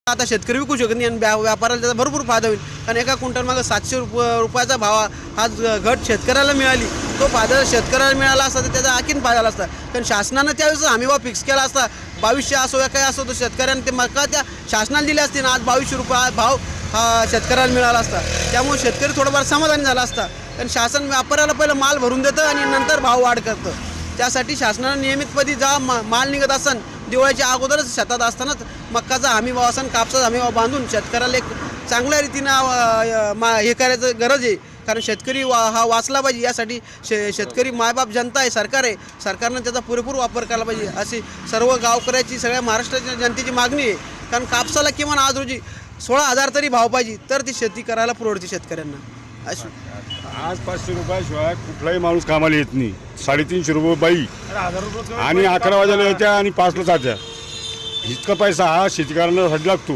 आता शेतकरी विकू शकत नाही आणि व्यापाऱ्याला त्याचा भरपूर फायदा होईल. कारण एका क्विंटल मागं 700 रुपयाचा भाव आज घट शेतकऱ्याला मिळाली. तो फायदा शेतकऱ्याला मिळाला असता तर त्याचा आणखीन फायदा झाला असता. कारण शासनानं त्यावेळेस हमीभाव फिक्स केला असता. 2200 असो या काही असो, तर शेतकऱ्यांनी ते मका त्या शासनाला दिली असती ना, आज 2200 रुपये भाव हा शेतकऱ्याला मिळाला असता. त्यामुळे शेतकरी थोडंफार समाधानी झाला असता. कारण शासन व्यापाऱ्याला पहिलं माल भरून देतं आणि नंतर भाव वाढ करतं. त्यासाठी शासनानं नियमितपदी जेव्हा माल निघत असन, दिवाळीच्या अगोदरच शेतात असतानाच मक्काचा हमीभाव असन, कापसाचा हमीभाव बांधून शेतकऱ्याला एक चांगल्या रीतीनं हे करायचं गरज आहे. कारण शेतकरी हा वाचला पाहिजे. यासाठी शेतकरी मायबाप जनता आहे, सरकार आहे. सरकारनं त्याचा पुरेपूर वापर केला पाहिजे अशी सर्व गावकऱ्याची, सगळ्या महाराष्ट्राच्या जनतेची मागणी आहे. कारण कापसाला किमान आज रोजी 16,000 तरी भाव पाहिजे, तर ती शेती करायला परवडते शेतकऱ्यांना. अशी आज 500 रुपयाशिवाय कुठलाही माणूस कामाला येत नाही. 350 रुपये बाई आणि 11 वाजायला येत्या आणि 5ला जात्या. इतका पैसा हा शेतकऱ्यांना लागतो.